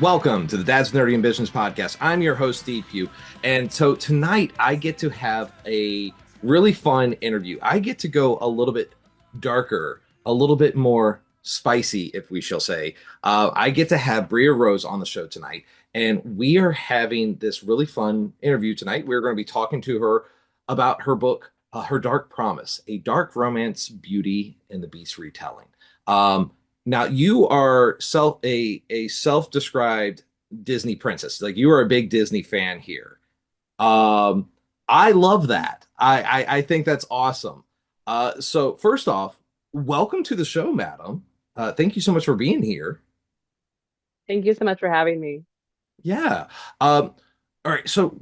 Welcome to the Dad's Nerdy and Business Podcast. I'm your host, Steve Pugh. And so tonight I get to have a really fun interview. I get to go a little bit darker, a little bit more spicy, if we shall say. I get to have Bria Rose on the show tonight. And we are having this really fun interview tonight. We're going to be talking to her about her book, Her Dark Promise, a dark romance, Beauty, and the Beast retelling. Now you are a self-described Disney princess. Like you are a big Disney fan here. Um, I love that. I think that's awesome. So first off, welcome to the show, madam. Thank you so much for being here. Thank you so much for having me. Yeah. All right. So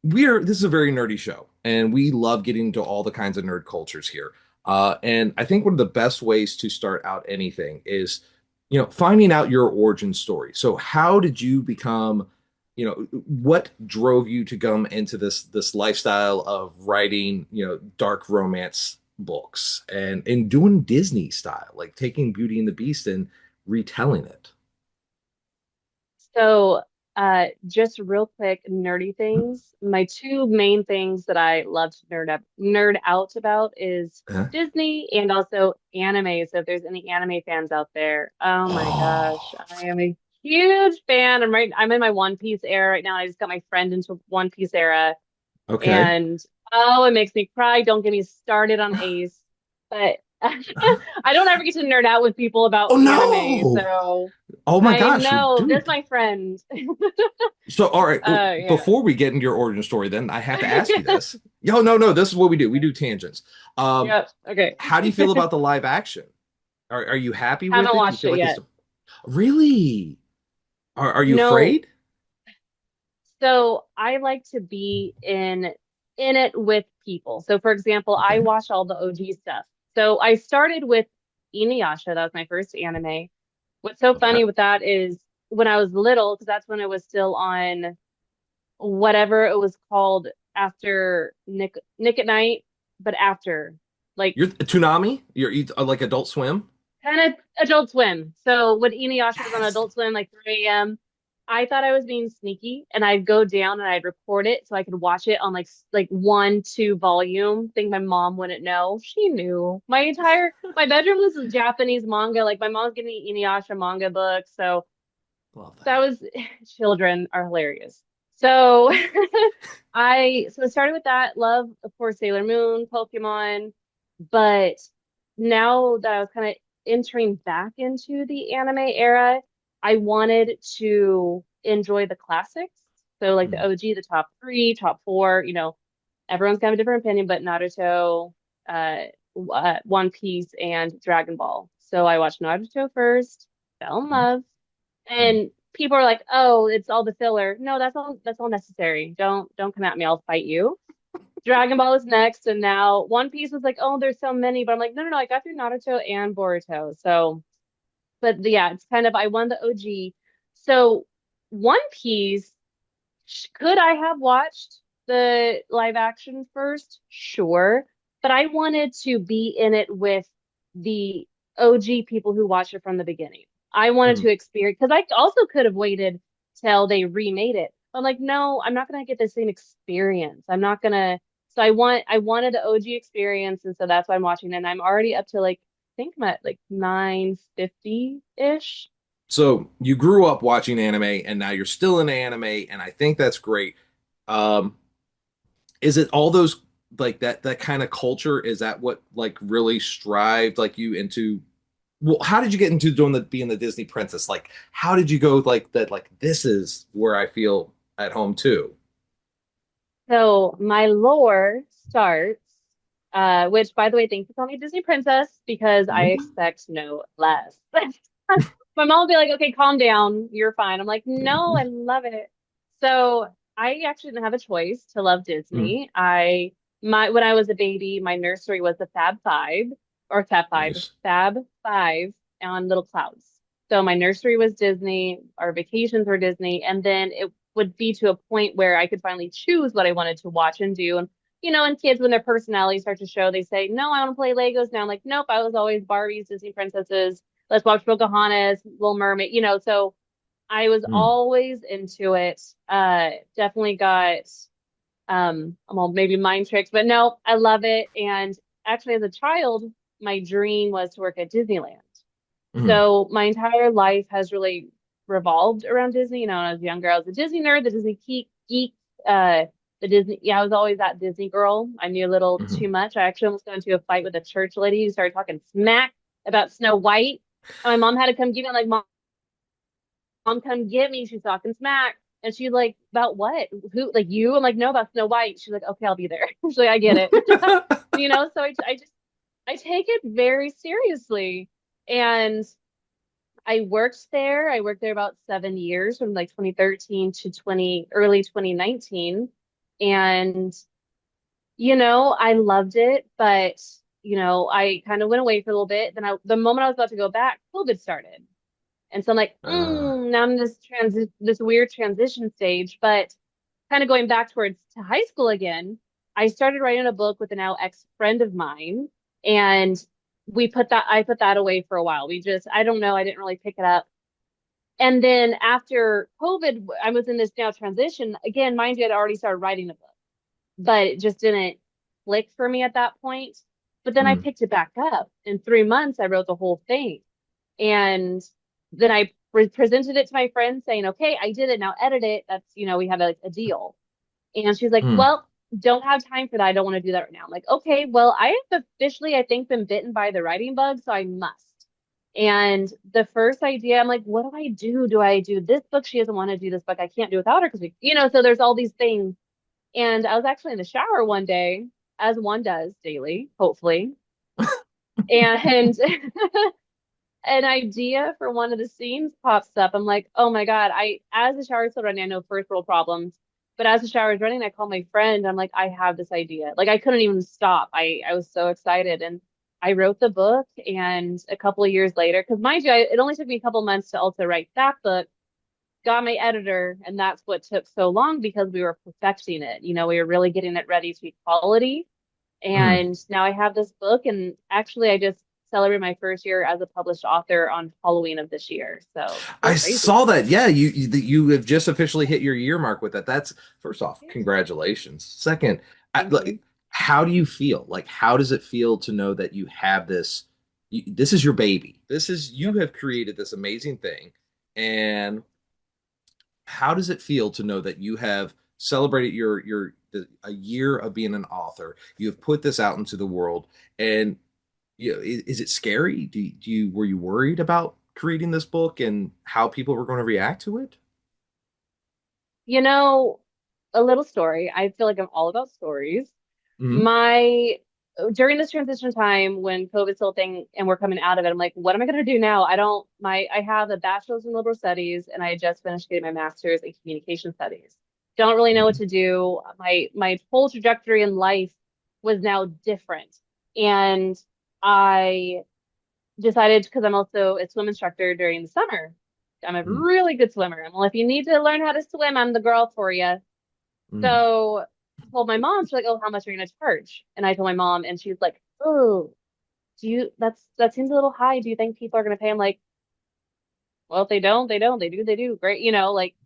this is a very nerdy show, and we love getting into all the kinds of nerd cultures here. And I think one of the best ways to start out anything is, finding out your origin story. So how did you become, what drove you to come into this lifestyle of writing, dark romance books and doing Disney style, like taking Beauty and the Beast and retelling it? So, just real quick, nerdy things. My two main things that I love to nerd out about is Uh-huh. Disney and also anime. So if there's any anime fans out there, oh my gosh, Oh, I am a huge fan. I'm in my One Piece era right now. I just got my friend into One Piece era, okay. and oh, it makes me cry. Don't get me started on Ace, but I don't ever get to nerd out with people Oh about anime. no! So Oh my I gosh, know this, dude. my friend. So, all right, Yeah. before we get into your origin story, then I have to ask you this. Yo, no, no, this is what we do. We do tangents. Um, Yep. Okay. how do you feel about the live action? Are you happy with Haven't it? Do you watched feel it like it's yet. really? Are you No. afraid? So I like to be in it with people. So for example, I Okay. watched all the OG stuff. So I started with Inuyasha. That was my first anime. What's so Okay. funny with that is when I was little, because that's when it was still on whatever it was called after Nick at Night, but after like You're Toonami? Like Adult Swim? kind of Adult Swim. So when Inuyasha was on Yes. Adult Swim, like 3 a.m., I thought I was being sneaky, and I'd go down and I'd record it so I could watch it on like 1, 2 volume. Think my mom wouldn't know. She knew. My bedroom was Japanese manga. Like my mom's getting me Inuyasha manga books, so Love that that. was children are hilarious. So I started with that. Love, of course, Sailor Moon, Pokemon, but now that I was kind of entering back into the anime era, I wanted to enjoy the classics. So like the Mm. OG, the top three, top four, everyone's got a different opinion, but Naruto, One Piece, and Dragon Ball. So I watched Naruto first, fell in Mm. love, Mm. and people are like, "Oh, it's all the filler." No, that's all necessary. Don't come at me. I'll fight you. Dragon Ball is next, and now One Piece was like, "Oh, there's so many," but I'm like, "No, no, no. I got through Naruto and Boruto." So, but yeah, it's kind of I won the OG. So, One Piece, could I have watched the live action first? Sure, but I wanted to be in it with the OG people who watched it from the beginning. I wanted Mm. to experience because I also could have waited till they remade it. I'm like, no, I'm not gonna get the same experience. I'm not gonna. So I wanted the OG experience, and so that's why I'm watching. And I'm already up to like I think I'm at like 950-ish. So you grew up watching anime, and now you're still in anime, and I think that's great. Um, is it all those like that kind of culture? Is that what like really strived like you into? Well, how did you get into doing the being the Disney princess? Like, how did you go like that? Like, this is where I feel at home too. So my lore starts, which by the way, thanks for calling me Disney Princess because I Mhm. expect no less. My mom will be like, okay, calm down, you're fine. I'm like, no, I love it. So I actually didn't have a choice to love Mm. Disney. When I was a baby, my nursery was the Fab Five or Nice. Fab Five on Little Clouds. So my nursery was Disney, our vacations were Disney, and then it would be to a point where I could finally choose what I wanted to watch and do. And kids, when their personalities start to show, they say, no, I want to play Legos now. I'm like, nope, I was always Barbies, Disney princesses. Let's watch Pocahontas, Little Mermaid, so I was Mm, always into it. Definitely got well, maybe mind tricks, but no, I love it. And actually, as a child, my dream was to work at Disneyland. mm, So my entire life has really revolved around Disney. When I was younger, I was a Disney nerd, the Disney geek, the Disney. Yeah, I was always that Disney girl. I knew a little too mhm. much. I actually almost got into a fight with a church lady who started talking smack about Snow White. And my mom had to come get me. I'm like, Mom, come get me. She's talking smack. And she's like, about what? Who, like you? I'm like, no, about Snow White. She's like, okay, I'll be there. She's like, I get it. So I take it very seriously. And I worked there. I worked there about 7 years from like 2013 to early 2019. And, I loved it, but, I kind of went away for a little bit. Then the moment I was about to go back, COVID started. And so I'm like, Uh, now I'm in this weird transition stage, but kind of going back towards to high school again, I started writing a book with a now ex-friend of mine, and I put that away for a while. I don't know, I didn't really pick it up. And then after COVID, I was in this now transition. Again, mind you, I'd already started writing a book, but it just didn't click for me at that point. But then I mm, picked it back up. In 3 months, I wrote the whole thing. And then I presented it to my friend saying, okay, I did it. Now edit it. We have a deal. And she's like, mm. well, don't have time for that. I don't want to do that right now. I'm like, okay, well, I have officially, I think, been bitten by the writing bug, so I must. And the first idea, I'm like, what do I do? Do I do this book? She doesn't want to do this book. I can't do without her because so there's all these things. And I was actually in the shower one day, as one does daily, hopefully. And an idea for one of the scenes pops up. I'm like, oh my God, as the shower is still running, I know first world problems, but as the shower is running, I call my friend. I'm like, I have this idea. Like I couldn't even stop. I was so excited. And I wrote the book, and a couple of years later, because mind you, it only took me a couple months to also write that book, got my editor, and that's what took so long because we were perfecting it. We were really getting it ready to be quality. Mm. And now I have this book, and actually, I just celebrated my first year as a published author on Halloween of this year. So it's I been crazy. saw that. Yeah, you have just officially hit your year mark with that. That's first off, Yes. congratulations. Second, Thank you. how do you feel? Like, how does it feel to know that you have this? This is your baby. This is you Yep. have created this amazing thing, and how does it feel to know that you have celebrated a year of being an author? You have put this out into the world, and is it scary? Do you were you worried about creating this book and how people were going to react to it? You know, a little story. I feel like I'm all about stories. Hmm. My During this transition time when COVID's still a thing and we're coming out of it, I'm like, what am I going to do now? I have a bachelor's in liberal studies, and I just finished getting my master's in communication studies. Don't really know what Hmm. to do. My whole trajectory in life was now different. And I decided, because I'm also a swim instructor during the summer. I'm a Hmm. really good swimmer. Well, if you need to learn how to swim, I'm the girl for you. Hmm. So I told my mom, she's like, oh, how much are you going to charge? And I told my mom, and she's like, oh, that seems a little high. Do you think people are going to pay? I'm like, well, if they don't, they don't. They do, they do. Great. Like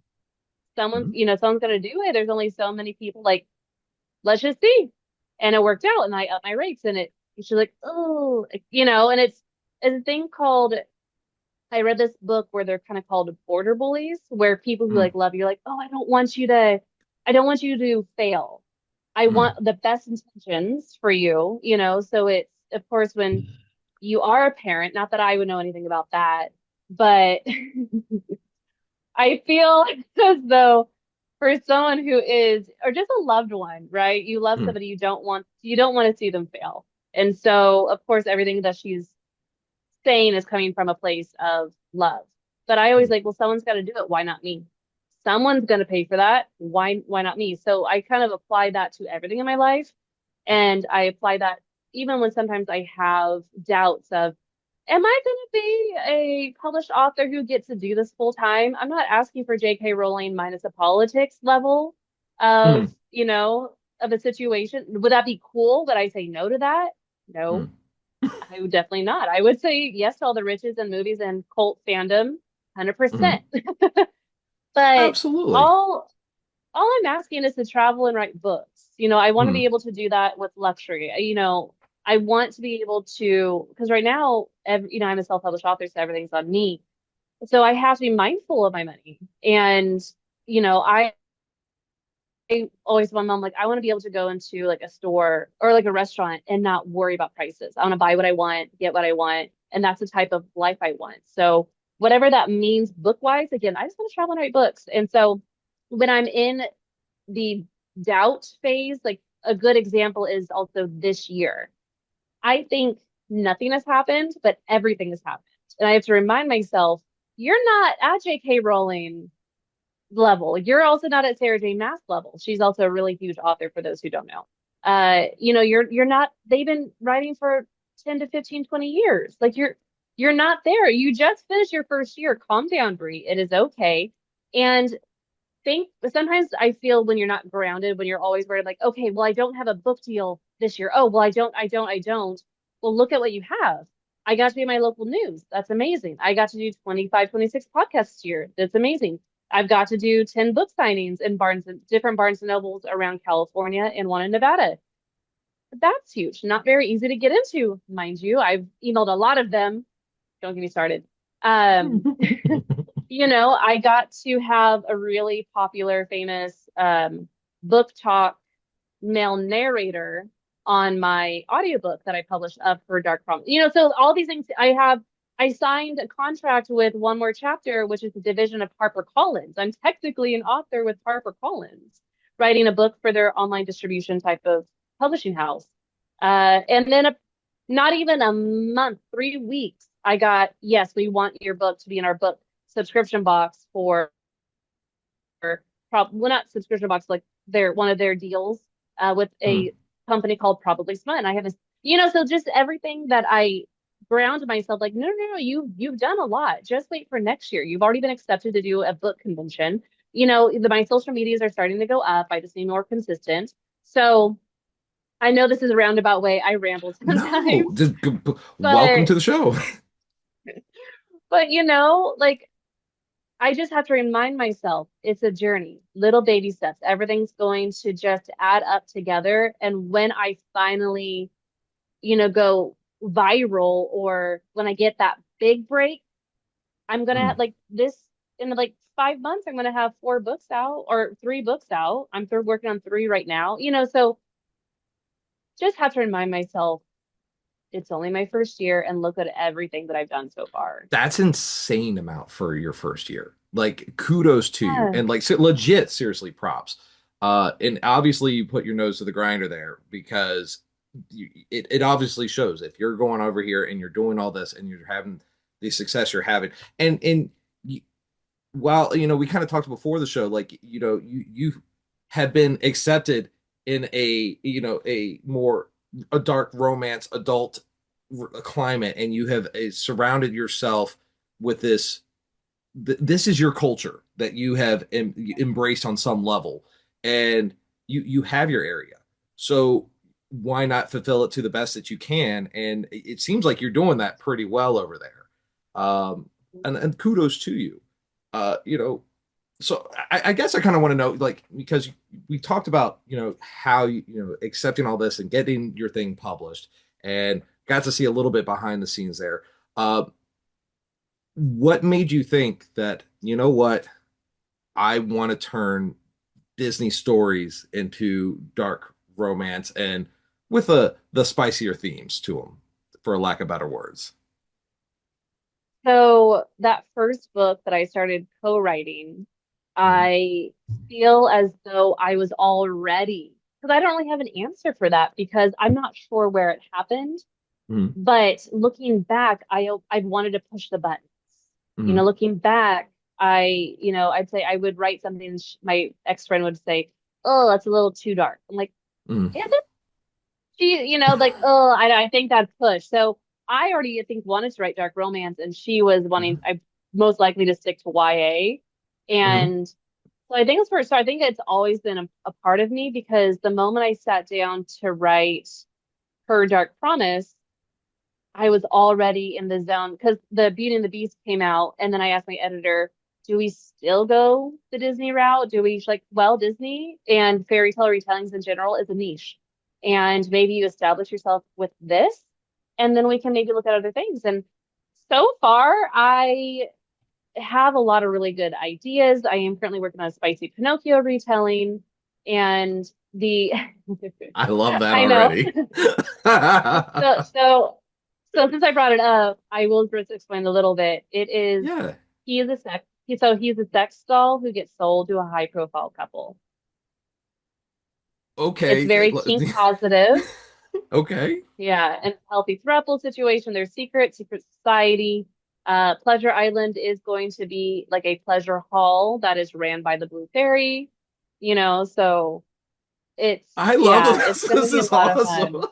Hmm. someone's going to do it. There's only so many people. Like, let's just see. And it worked out, and I upped my rates, and she's like, oh, and it's a thing called, I read this book where they're kind of called border bullies, where people who like love you, like, oh, I don't want you to fail. I Hmm. want the best intentions for you, So it's, of course, when you are a parent, not that I would know anything about that, but I feel as though for someone who is, or just a loved one, right? You love Hmm. somebody, you don't want to see them fail. And so, of course, everything that she's saying is coming from a place of love. But I always Hmm. like, well, someone's got to do it. Why not me? Someone's going to pay for that. Why not me? So I kind of apply that to everything in my life. And I apply that even when sometimes I have doubts of, am I going to be a published author who gets to do this full time? I'm not asking for J.K. Rowling minus a politics level Hmm. of, of a situation. Would that be cool? Would I say no to that? Hmm. No, I would definitely not. I would say yes to all the riches and movies and cult fandom. Hmm. 100%. But Absolutely. all I'm asking is to travel and write books. I want to Hmm. be able to do that with luxury. I want to be able to, because right now, I'm a self-published author, so everything's on me. So I have to be mindful of my money. And, I always tell my mom, like, I want to be able to go into like a store or like a restaurant and not worry about prices. I want to buy what I want, get what I want. And that's the type of life I want. So whatever that means book wise, again, I just want to travel and write books. And so when I'm in the doubt phase, like a good example is also this year. I think nothing has happened, but everything has happened. And I have to remind myself, you're not at J.K. Rowling level. You're also not at Sarah J. Maas level. She's also a really huge author for those who don't know. You're not, they've been writing for 10 to 15, 20 years. Like you're not there. You just finished your first year. Calm down, Brie. It is okay. And think sometimes I feel when you're not grounded, when you're always worried, like, okay, well, I don't have a book deal this year. Oh, well, I don't. Well, look at what you have. I got to be in my local news. That's amazing. I got to do 25, 26 podcasts this year. That's amazing. I've got to do 10 book signings in different Barnes and Nobles around California and one in Nevada. That's huge. Not very easy to get into, mind you. I've emailed a lot of them. Don't get me started. Um, I got to have a really popular, famous book talk male narrator on my audiobook that I published of her Dark Promise. So all these things I signed a contract with One More Chapter, which is a division of HarperCollins. I'm technically an author with HarperCollins, writing a book for their online distribution type of publishing house. And then not even a month, 3 weeks, I got, yes, we want your book to be in our book subscription box for well, not subscription box, like their one of their deals with Hmm. a company called Probably Smut. And I haven't, so just everything that I ground myself like, no, no, no, you've done a lot. Just wait for next year. You've already been accepted to do a book convention. My social medias are starting to go up. I just need more consistent. So I know this is a roundabout way. I ramble No, sometimes, welcome but to the show. like I just have to remind myself it's a journey, little baby steps. Everything's going to just add up together. And when I finally, go viral or when I get that big break, I'm gonna Hmm. have like this in like 5 months, I'm gonna have 4 books out or 3 books out. I'm through working on 3 right now, so just have to remind myself it's only my first year and look at everything that I've done so far. That's insane amount for your first year. Like kudos to you. Yeah. And like legit, seriously, props. And obviously you put your nose to the grinder there because it obviously shows if you're going over here and you're doing all this and you're having the success you're having. And you, while we kind of talked before the show, like you have been accepted in a more a dark romance adult climate, and you have surrounded yourself with this is your culture that you have embraced on some level, and you have your area, so why not fulfill it to the best that you can? And it seems like you're doing that pretty well over there. And kudos to you. So I guess I kind of want to know, like, because we talked about how accepting all this and getting your thing published, and got to see a little bit behind the scenes there. uh what made you think that, what, I want to turn Disney stories into dark romance and with the spicier themes to them, for lack of better words? So that first book that I started co-writing, Mhm. I feel as though I was all ready because I don't really have an answer for that because I'm not sure where it happened. Mhm. But looking back, I've wanted to push the buttons. Mhm. Looking back, I'd say I would write something and my ex-friend would say, "Oh, that's a little too dark." I'm like, Mhm. "Is it?" Like, "Oh, I think that's push." So I already, I think, wanted to write dark romance, and she was wanting, Mhm. I most likely to stick to YA. Mhm. And so I think so I think it's always been a part of me because the moment I sat down to write her Dark Promise, I was already in the zone because the Beauty and the Beast came out, and then I asked my editor, "Do we still go the Disney route? Do we like, well, Disney and fairy tale retellings in general is a niche, and maybe you establish yourself with this, and then we can maybe look at other things." And so far, I have a lot of really good ideas. I am currently working on a spicy Pinocchio retelling, and the I love that I know. already. So, so, so since I brought it up, I will just explain a little bit. It is Yeah. he is a sex so he's a sex doll who gets sold to a high profile couple. It's Okay. very kink positive. Okay. Yeah, and healthy throuple situation. There's secret society. Pleasure Island is going to be like a pleasure hall that is ran by the Blue Fairy, so I love yeah, it's this. gonna This be a is lot of awesome. fun.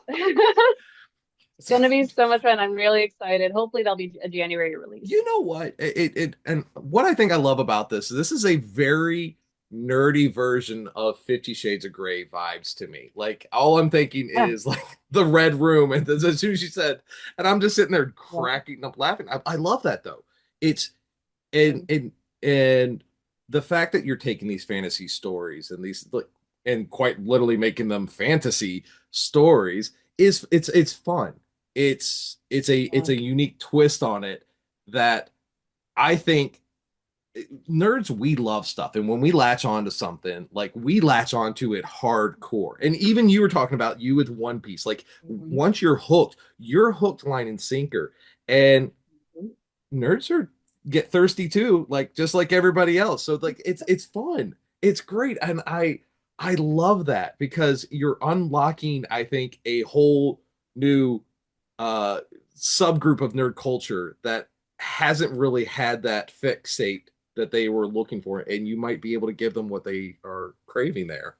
It's gonna be so much fun. I'm really excited. Hopefully that'll be a January release. You know what? And what I think I love about this is a very nerdy version of 50 Shades of Grey vibes to me. Like all I'm thinking Yeah, is like the red room, and as soon as you said, and I'm just sitting there yeah. cracking up laughing. I love that though. It's and Mm. and the fact that you're taking these fantasy stories and these like and quite literally making them fantasy stories is it's fun. It's Yeah. a unique twist on it that I think nerds, we love stuff, and when we latch on to something, like we latch onto it hardcore. And even you were talking about you with One Piece, like Mhm. once you're hooked line and sinker. And nerds are get thirsty too, like just like everybody else. So like it's fun, it's great, and I love that because you're unlocking, I think, a whole new uh subgroup of nerd culture that hasn't really had that fixate that they were looking for, and you might be able to give them what they are craving there.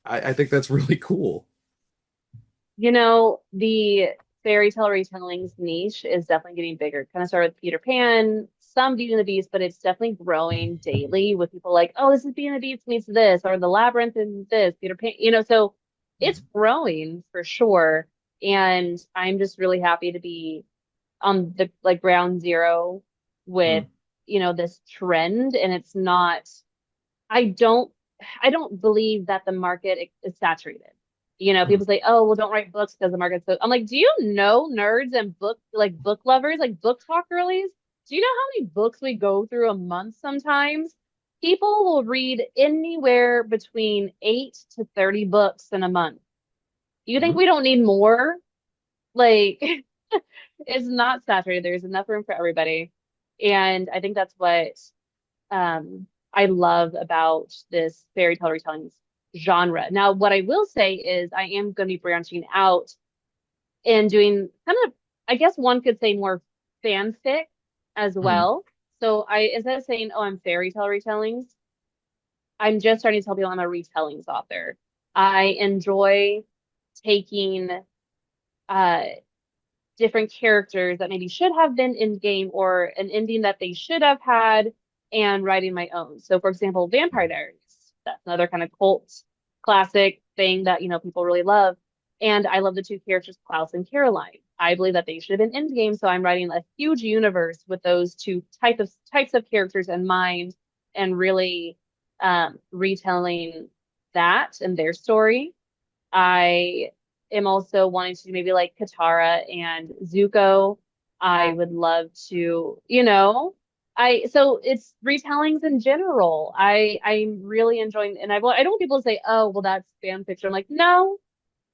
I think that's really cool. The fairy tale retellings niche is definitely getting bigger. Kind of started with Peter Pan, some Beauty and the Beast, but it's definitely growing daily with people like, oh, this is Beauty and the Beast meets this, or the Labyrinth is this, Peter Pan, so it's growing for sure. And I'm just really happy to be on the like ground zero with, Mm, this trend. And it's not, I don't I don't believe that the market is saturated. mm, People say, "Oh, well, don't write books because the market's so." I'm like, "Do you know nerds and book lovers, like book talk girlies? Do you know how many books we go through a month sometimes? People will read anywhere between 8 to 30 books in a month. You think mm. we don't need more? Like, it's not saturated. There's enough room for everybody. And I think that's what I love about this fairy tale retelling genre. Now, what I will say is I am going to be branching out and doing kind of, I guess one could say more fanfic as Mm. well. So instead of saying, oh, I'm fairy tale retellings, I'm just starting to tell people I'm a retellings author. I enjoy taking uh different characters that maybe should have been in game or an ending that they should have had and writing my own. So, for example, Vampire Diaries, that's another kind of cult classic thing that, people really love. And I love the two characters, Klaus and Caroline. I believe that they should have been in game, so I'm writing a huge universe with those two types of characters in mind and really retelling that and their story. I am also wanting to do maybe like Katara and Zuko. I would love to, so it's retellings in general. I'm really enjoying, and I don't want people to say, oh, well, that's fan fiction. I'm like, no,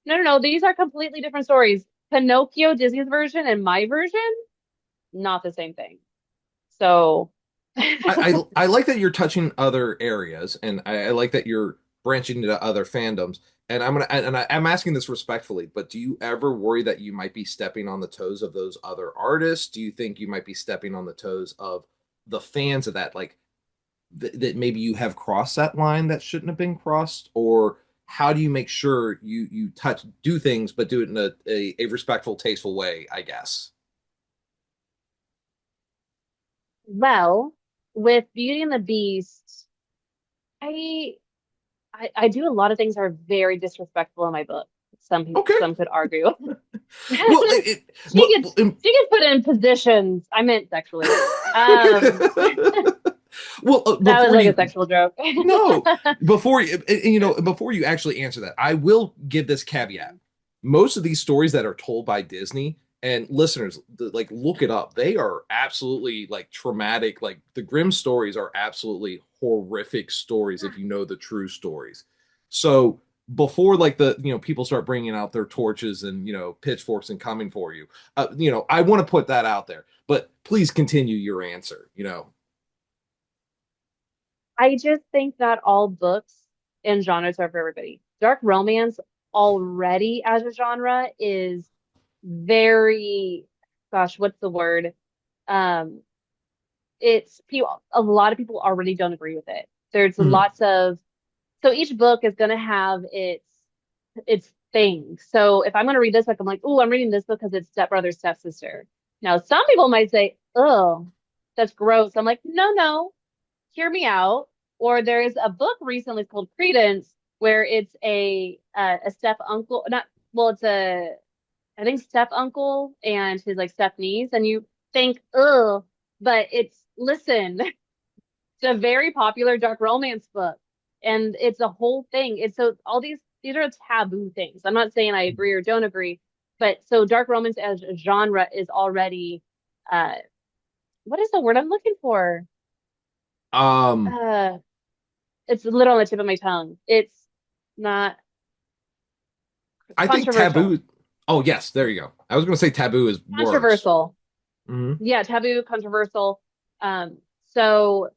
no, no, no. These are completely different stories. Pinocchio, Disney's version, and my version, not the same thing. So, I like that you're touching other areas, and I like that you're branching into other fandoms. And I'm asking this respectfully, but do you ever worry that you might be stepping on the toes of those other artists? Do you think you might be stepping on the toes of the fans of that, like that maybe you have crossed that line that shouldn't have been crossed? Or how do you make sure you do things, but do it in a respectful, tasteful way, I guess? well, with Beauty and the Beast, I I do a lot of things that are very disrespectful in my book. Okay. some could argue. Well, She gets she gets put in positions. I meant sexually. Um, well, that was before like a you sexual joke. no, before you before you actually answer that, I will give this caveat. Most of these stories that are told by Disney, and listeners, like, look it up. They are absolutely like traumatic. Like, the Grimm stories are absolutely horrific stories if you know the true stories. So before, like, the people start bringing out their torches and pitchforks and coming for you, I want to put that out there. But please continue your answer. I just think that all books and genres are for everybody. Dark romance already as a genre is very, gosh, what's the word? Um, it's people, a lot of people already don't agree with it. There's Mhm. lots of, so each book is going to have its thing. So if I'm going to read this book, I'm like, oh, I'm reading this book because it's stepbrother, stepsister. Now, some people might say, oh, that's gross. I'm like, no, no, hear me out. Or there's a book recently called Credence where it's a step uncle, not well, it's a I think step uncle and his like step niece, and you think, ugh, but it's listen, it's a very popular dark romance book, and it's a whole thing. It's so all these are taboo things. I'm not saying I agree or don't agree, but so dark romance as a genre is already uh what is the word I'm looking for? Um, Uh it's literally on the tip of my tongue. It's not I think controversial. taboo. Oh, yes, there you go. I was going to say taboo is worse. Controversial. Hmm. Yeah, taboo, controversial. So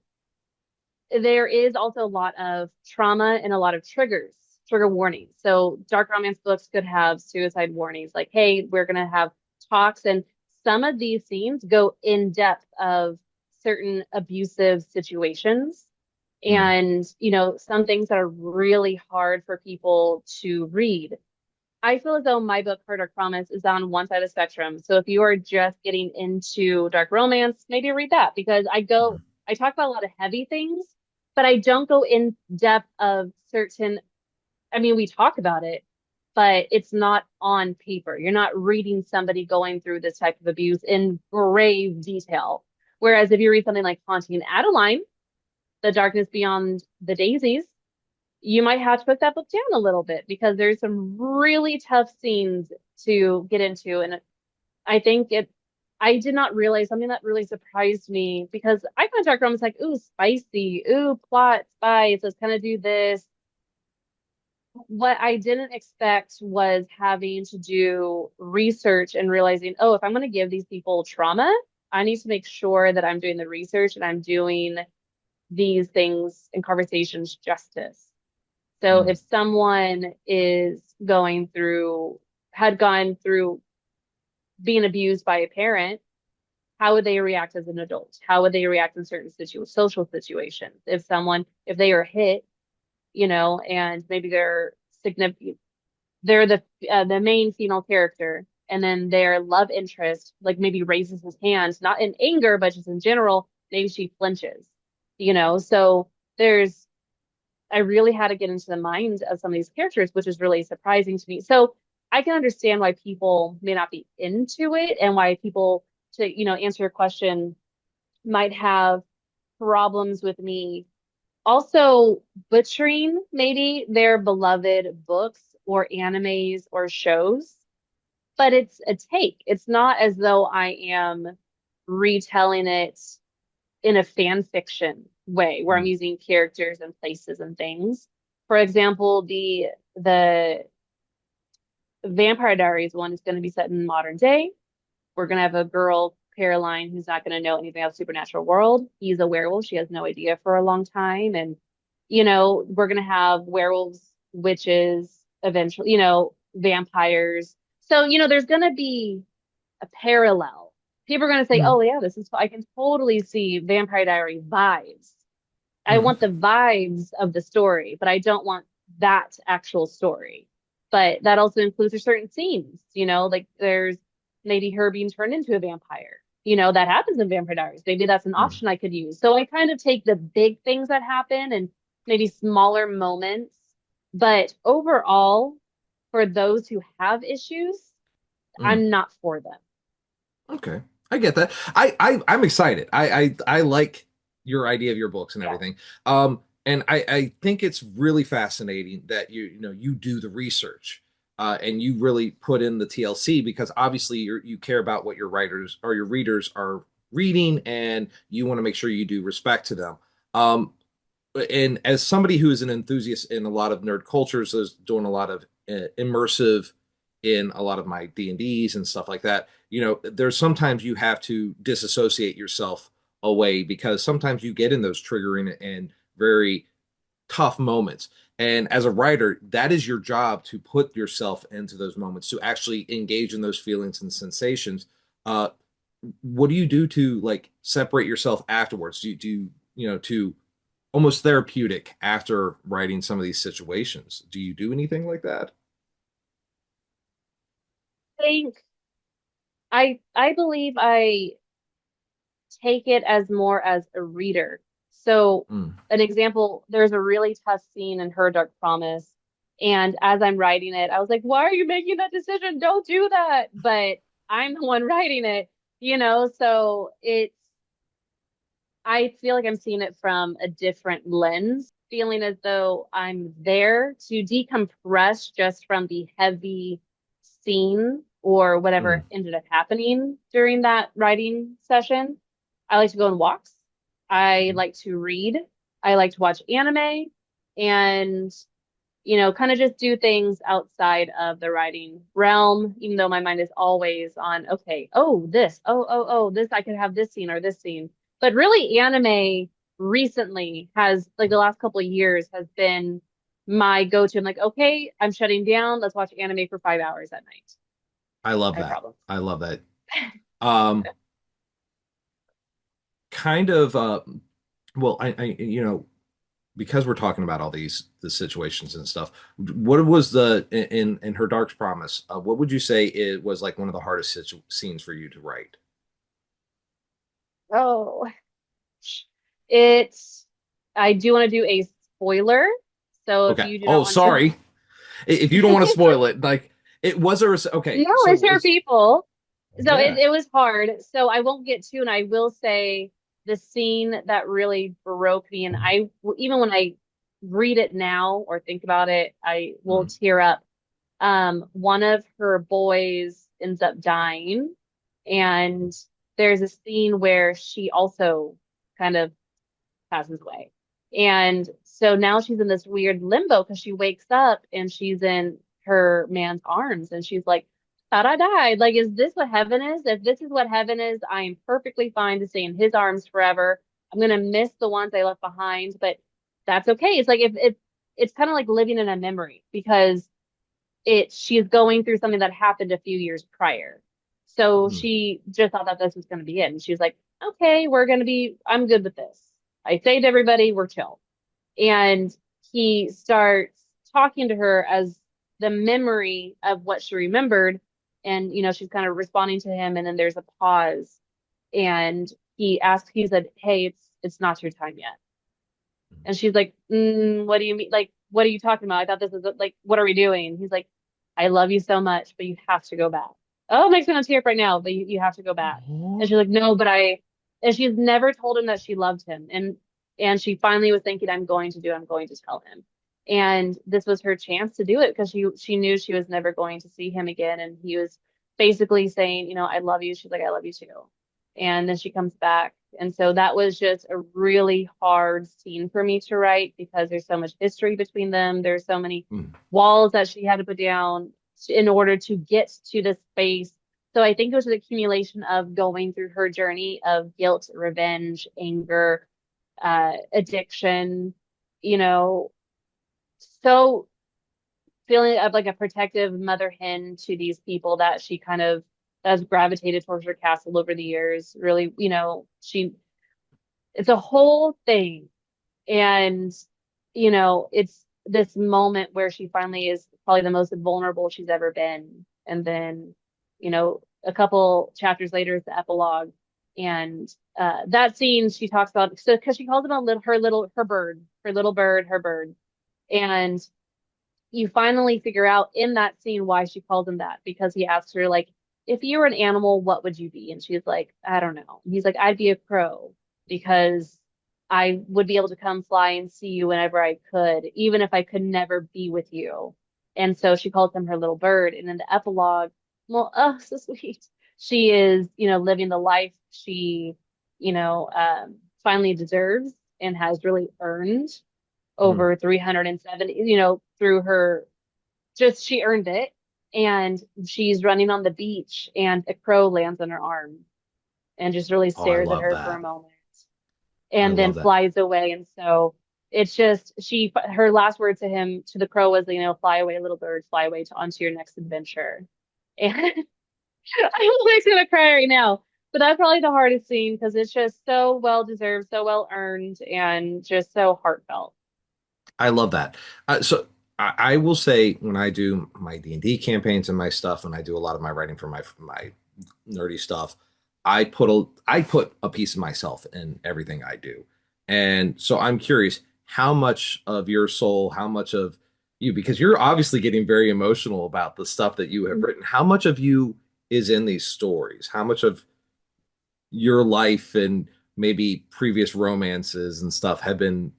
there is also a lot of trauma and a lot of trigger warnings. So dark romance books could have suicide warnings, like, hey, we're gonna have talks, and some of these scenes go in depth of certain abusive situations. Mm. And, some things that are really hard for people to read. I feel as though my book, Her Dark Promise, is on one side of the spectrum. So if you are just getting into dark romance, maybe read that because I talk about a lot of heavy things, but I don't go in depth of certain, I mean, we talk about it, but it's not on paper. You're not reading somebody going through this type of abuse in grave detail. Whereas if you read something like Haunting Adeline, The Darkness Beyond the Daisies, you might have to put that book down a little bit because there's some really tough scenes to get into. And I think I did not realize something that really surprised me because I find dark romance like, ooh, spicy, ooh, plot, spice, let's kind of do this. What I didn't expect was having to do research and realizing, oh, if I'm going to give these people trauma, I need to make sure that I'm doing the research and I'm doing these things and conversations justice. So Mm. if someone had gone through being abused by a parent, how would they react as an adult? How would they react in certain social situations? If they are hit, and maybe they're significant, they're the main female character, and then their love interest, like maybe raises his hand, not in anger, but just in general, maybe she flinches, So there's I really had to get into the minds of some of these characters, which is really surprising to me. So I can understand why people may not be into it and why people, to, answer your question, might have problems with me also butchering maybe their beloved books or animes or shows. But it's a take. It's not as though I am retelling it in a fan fiction way where I'm Mm. using characters and places and things. For example, the Vampire Diaries one is going to be set in modern day. We're going to have a girl, Caroline, who's not going to know anything about the supernatural world. He's a werewolf. She has no idea for a long time. And, we're going to have werewolves, witches, eventually, vampires. So, there's going to be a parallel. People are going to say, Mm. oh, yeah, I can totally see Vampire Diary vibes. I Mm. want the vibes of the story, but I don't want that actual story. But that also includes certain scenes, like there's maybe her being turned into a vampire. That happens in Vampire Diaries. Maybe that's an Mm. option I could use. So I kind of take the big things that happen and maybe smaller moments. But overall, for those who have issues, Mm. I'm not for them. Okay, I get that. I'm excited. I like your idea of your books and Yeah. everything. And I think it's really fascinating that you do the research, and you really put in the TLC because obviously you care about what your writers or your readers are reading, and you want to make sure you do respect to them. Um, and as somebody who is an enthusiast in a lot of nerd cultures, is doing a lot of immersive in a lot of my D&Ds and stuff like that, there's sometimes you have to disassociate yourself away because sometimes you get in those triggering and very tough moments. And as a writer, that is your job to put yourself into those moments, to actually engage in those feelings and sensations. Uh, what do you do to like separate yourself afterwards? To almost therapeutic after writing some of these situations? Do you do anything like that? Think I believe I take it as more as a reader. So, Mm. an example, there's a really tough scene in Her Dark Promise. And as I'm writing it, I was like, why are you making that decision? Don't do that. But I'm the one writing it, So I feel like I'm seeing it from a different lens, feeling as though I'm there to decompress just from the heavy scene or Mm. whatever ended up happening during that writing session. I like to go on walks. I Mm. like to read. I like to watch anime and, kind of just do things outside of the writing realm, even though my mind is always on, okay, oh, this, this, I could have this scene or this scene. But really, anime recently has, like the last couple of years, has been my go-to. I'm like, okay, I'm shutting down. Let's watch anime for 5 hours at night. I love No that. problem. I love that. Um, kind of well, because we're talking about all the situations and stuff, what was in Her Dark Promise, what would you say it was like one of the hardest scenes for you to write? Oh, it's, I do want to do a spoiler. So if Okay. you do not Oh, want to, sorry. If you don't want to spoil it, like it was there. Okay, no, so it's your was people. So yeah. it was hard. So I won't get to, and I will say the scene that really broke me, and even when I read it now or think about it, I will Mm. tear up. One of her boys ends up dying, and there's a scene where she also kind of passes away. And so now she's in this weird limbo because she wakes up and she's in her man's arms and she's like, thought I died. Like, is this what heaven is? If this is what heaven is, I am perfectly fine to stay in his arms forever. I'm gonna miss the ones I left behind, but that's okay. It's like if it's kind of like living in a memory because she's going through something that happened a few years prior. So Mm. she just thought that this was going to be it. And she was like, okay, I'm good with this. I saved everybody, we're chill. And he starts talking to her as the memory of what she remembered. And, she's kind of responding to him. And then there's a pause. And he said, hey, it's not your time yet. And she's like, what do you mean? Like, what are you talking about? I thought this was like, what are we doing? And he's like, I love you so much, but you have to go back. Oh, it makes me want to tear up right now, but you have to go back. And Oh. she's like, no, and she's never told him that she loved him. And she finally was thinking, I'm going to tell him. And this was her chance to do it because she knew she was never going to see him again. And he was basically saying, I love you. She's like, I love you too. And then she comes back. And so that was just a really hard scene for me to write because there's so much history between them. There's so many Mm. walls that she had to put down in order to get to this space. So I think it was an accumulation of going through her journey of guilt, revenge, anger, addiction, you know, so feeling of like a protective mother hen to these people that she kind of has gravitated towards her castle over the years. Really, it's a whole thing. And, it's this moment where she finally is probably the most vulnerable she's ever been. And then, a couple chapters later is the epilogue. And that scene she talks about, so because she calls him her little bird, her little bird, her bird. And you finally figure out in that scene why she calls him that, because he asks her, like, if you were an animal, what would you be? And she's like, I don't know. And he's like, I'd be a crow because I would be able to come fly and see you whenever I could, even if I could never be with you. And so she calls him her little bird. And in the epilogue, well, oh, so sweet. She is, living the life she, finally deserves and has really earned Mhm. over 370, through her, just she earned it. And she's running on the beach and a crow lands on her arm and just really Oh, I stares at love her for a that. moment I and then love that. flies away. And so it's just, her last word to him, to the crow was, fly away, little bird, fly away onto your next adventure. And I'm always gonna cry right now. But that's probably the hardest scene because it's just so well deserved, so well earned, and just so heartfelt. I love that. So I will say when I do my D&D campaigns and my stuff, and I do a lot of my writing for my nerdy stuff, I put a piece of myself in everything I do. And so I'm curious how much of your soul, how much of you, because you're obviously getting very emotional about the stuff that you have written, how much of you is in these stories? How much of your life and maybe previous romances and stuff have been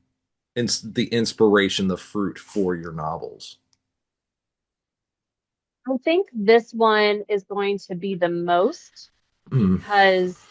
the inspiration, the fruit for your novels? I think this one is going to be the most Mm. because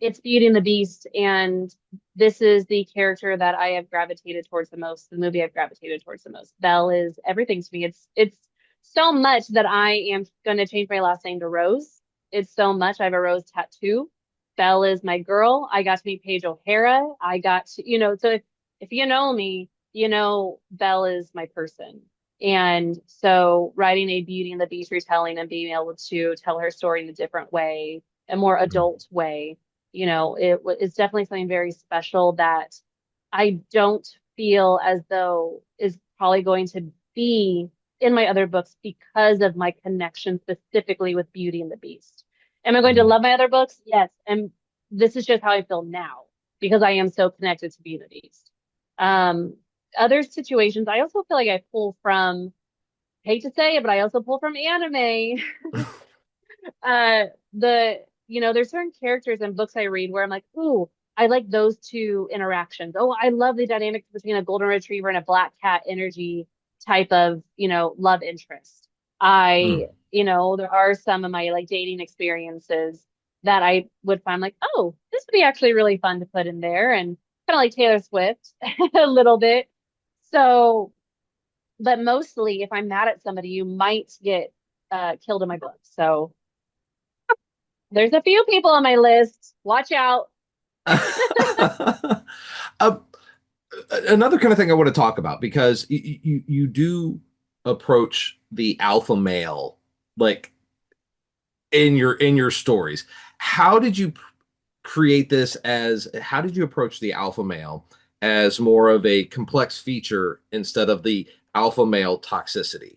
it's Beauty and the Beast, and this is the character that I have gravitated towards the most, the movie I've gravitated towards the most. Belle is everything to me. It's so much that I am going to change my last name to Rose. It's so much. I have a rose tattoo. Belle is my girl. I got to meet Paige O'Hara. I got to, so if you know me, Belle is my person. And so writing a Beauty and the Beast retelling and being able to tell her story in a different way, a more adult way, it's definitely something very special that I don't feel as though is probably going to be in my other books because of my connection specifically with Beauty and the Beast. Am I going to Mm. love my other books? Yes. And this is just how I feel now because I am so connected to Beauty and the Beast. Um, Other situations, I also feel like I pull from, hate to say it, but I also pull from anime. uh there's certain characters in books I read where I'm like, ooh, I like those two interactions. Oh, I love the dynamics between a golden retriever and a black cat energy type of, love interest. Mm. There are some of my like dating experiences that I would find like, oh, this would be actually really fun to put in there, and kind of like Taylor Swift a little bit. So, but mostly if I'm mad at somebody, you might get killed in my book. So there's a few people on my list. Watch out. Uh, Another kind of thing I want to talk about because you do approach the alpha male like in your stories. How did you create this as how did you approach the alpha male as more of a complex feature instead of the alpha male toxicity?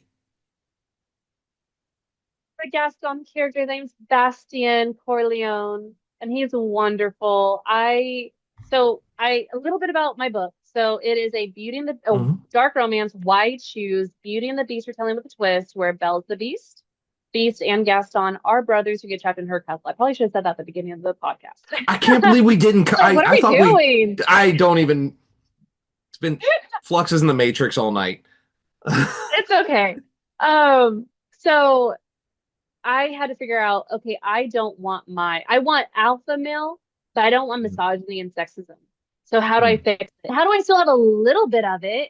The Gaston character name's Bastien Corleone, and he's wonderful. A little bit about my book. So it is a Mhm. dark romance, wide shoes, Beauty and the Beast retelling with a twist, where Belle's the Beast. Beast and Gaston are brothers who get trapped in her castle. I probably should have said that at the beginning of the podcast. I can't believe we didn't. So what are I we thought we. doing? I don't even. It's been fluxes in the matrix all night. It's okay. So I had to figure out, okay, I want alpha male, but I don't want misogyny and sexism. So how do I Mm. fix it? How do I still have a little bit of it?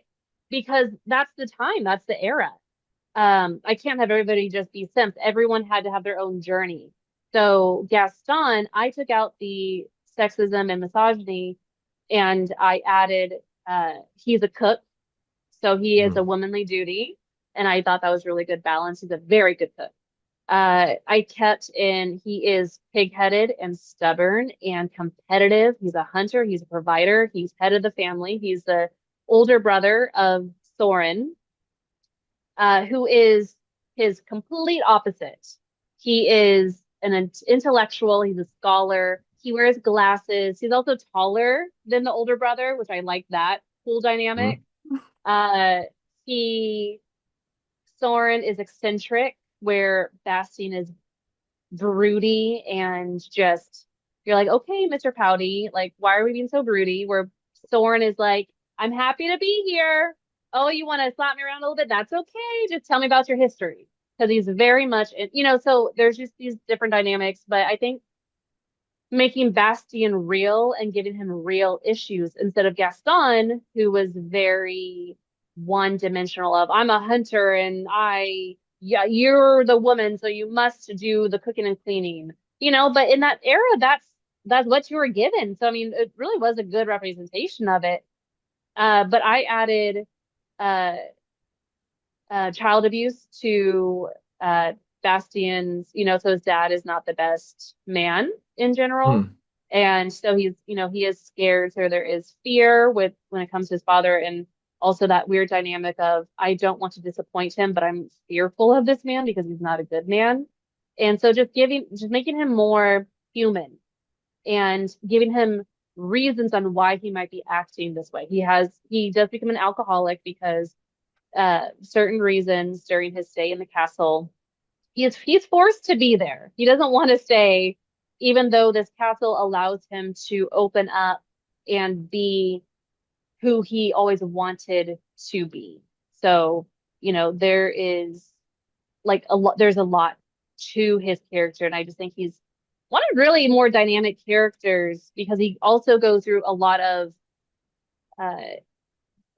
Because that's the time, that's the era. I can't have everybody just be simps. Everyone had to have their own journey. So Gaston, I took out the sexism and misogyny and I added, he's a cook. So he is Mm. a womanly duty. And I thought that was really good balance. He's a very good cook. I kept in, he is pig-headed and stubborn and competitive. He's a hunter, he's a provider, he's head of the family. He's the older brother of Thorin, who is his complete opposite. He is an intellectual, he's a scholar, he wears glasses. He's also taller than the older brother, which I like that cool Mm. dynamic. He Soren is eccentric, where Bastien is broody and just you're like, okay, Mr. Pouty, like why are we being so broody? Where Soren is like, I'm happy to be here. Oh, you want to slap me around a little bit? That's okay. Just tell me about your history. Because he's very much, so there's just these different dynamics. But I think making Bastien real and giving him real issues instead of Gaston, who was very one dimensional of I'm a hunter and yeah, you're the woman, so you must do the cooking and cleaning. But in that era, that's what you were given. So I mean, it really was a good representation of it. But I added uh child abuse to Bastien's, so his dad is not the best man in general. Hmm. And so he is scared. So there is fear with when it comes to his father, and also that weird dynamic of I don't want to disappoint him, but I'm fearful of this man because he's not a good man. And so just making him more human and giving him reasons on why he might be acting this way. He does become an alcoholic because certain reasons during his stay in the castle. He's forced to be there. He doesn't want to stay, even though this castle allows him to open up and be who he always wanted to be. So, there is like there's a lot to his character, and I just think he's one of really more dynamic characters because he also goes through a lot of uh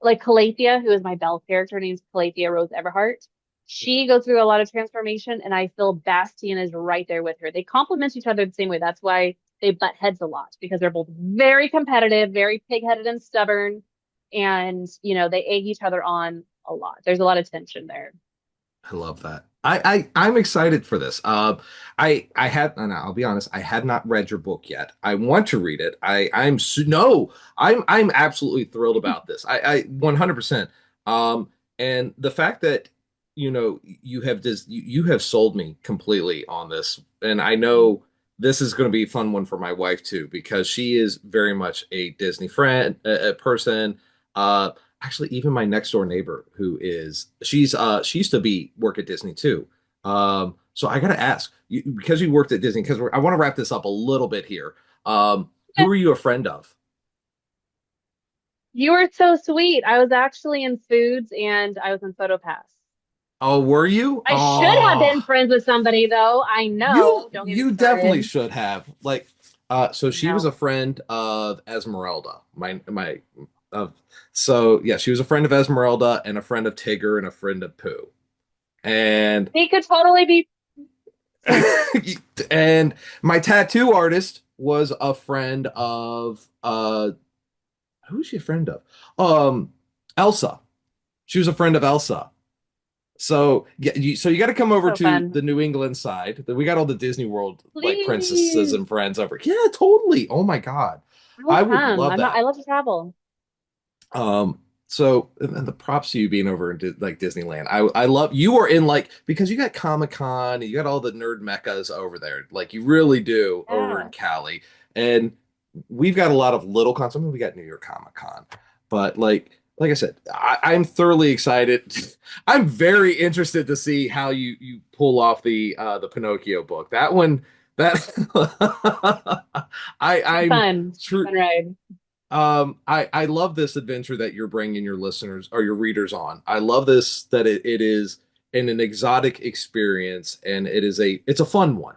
like Calathea, who is my Belle character, her name's Calathea Rose Everhart. She goes through a lot of transformation, and I feel Bastien is right there with her. They complement each other the same way. That's why they butt heads a lot because they're both very competitive, very pig-headed and stubborn, and they egg each other on a lot. There's a lot of tension there. I love that. I'm excited for this. I had, and I'll be honest, I had not read your book yet. I want to read it. No, I'm absolutely thrilled about this. I 100%. And the fact that you have sold me completely on this, and I know this is going to be a fun one for my wife too because she is very much a Disney friend, a person. Uh, Actually, even my next door neighbor she used to be work at Disney too. So I gotta ask you, because you worked at Disney, because I want to wrap this up a little bit here. Who are you a friend of? You were so sweet. I was actually in foods and I was in PhotoPass. Oh, were you? I should have Oh, been friends with somebody though. I know. Don't get me you definitely started. should have. Like, so she was a No. friend of Esmeralda. Uh, so yeah, she was a friend of Esmeralda and a friend of Tigger and a friend of Pooh. And He could totally be. and my tattoo artist was a friend of who's she a friend of? Elsa. She was a friend of Elsa. So yeah, you got to come over So to fun. the New England side. We got all the Disney World like princesses Please. and friends over. Yeah, totally. Oh my God. I will I would come. love I that. love to travel. So and the props to you being over in like Disneyland. I love you are in like because you got Comic-Con and you got all the nerd meccas over there. Like you really do over in Yeah. Cali. And we've got a lot of little cons. I mean, we got New York Comic-Con. But like I said, I'm thoroughly excited. I'm very interested to see how you pull off the Pinocchio book. That one that I'm Fun. true Fun ride. I love this adventure that you're bringing your listeners or your readers on. I love this that it is an exotic experience and it's a fun one.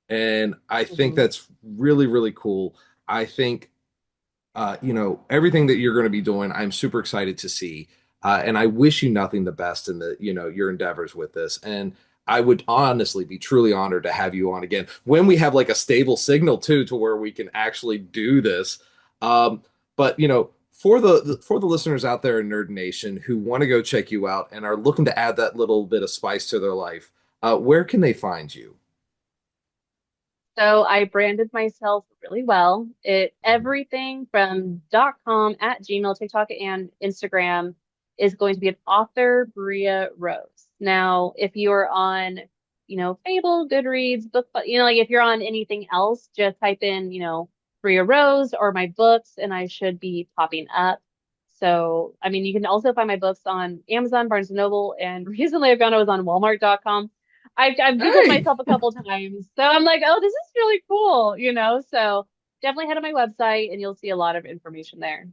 And I think Hmm. that's really, really cool. I think everything that you're going to be doing, I'm super excited to see. And I wish you nothing the best in your endeavors with this. And I would honestly be truly honored to have you on again when we have like a stable signal too, to where we can actually do this. But for the listeners out there in Nerd Nation who want to go check you out and are looking to add that little bit of spice to their life, where can they find you? So I branded myself really well. Everything from .com at Gmail, TikTok, and Instagram is going to be an author, Bria Rose. Now, if you're on, Fable, Goodreads, book, like if you're on anything else, just type in, Bria Rose or my books, and I should be popping up. So, I mean, you can also find my books on Amazon, Barnes and Noble, and recently I found I was on Walmart.com. I've Googled Hey, myself a couple times, so I'm like, oh, this is really cool, you know? So definitely head to my website and you'll see a lot of information there.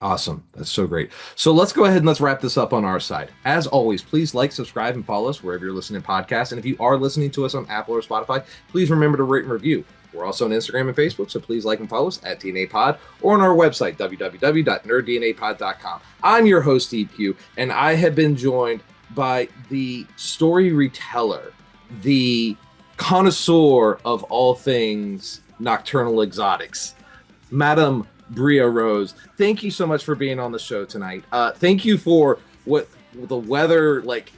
awesome. That's so great. So let's go ahead and let's wrap this up on our side. As always, please like, subscribe, and follow us wherever you're listening to podcasts. And if you are listening to us on Apple or Spotify, please remember to rate and review. We're also on Instagram and Facebook, so please like and follow us at DNA Pod or on our website, www.nerddnapod.com. I'm your host, EQ, and I have been joined by the story reteller, the connoisseur of all things nocturnal exotics, Madam Bria Rose. Thank you so much for being on the show tonight. Thank you for what the weather like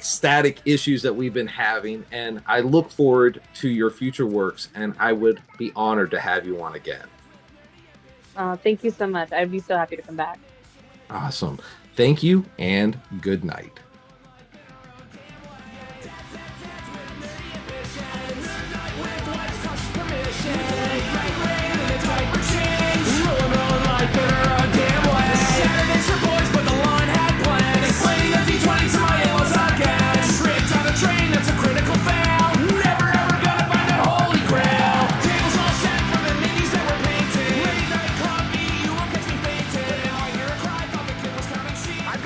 static issues that we've been having, and I look forward to your future works, and I would be honored to have you on again. Thank you so much. I'd be so happy to come back. Awesome. Thank you and good night.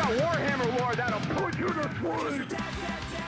Warhammer Lord that'll put you to sleep.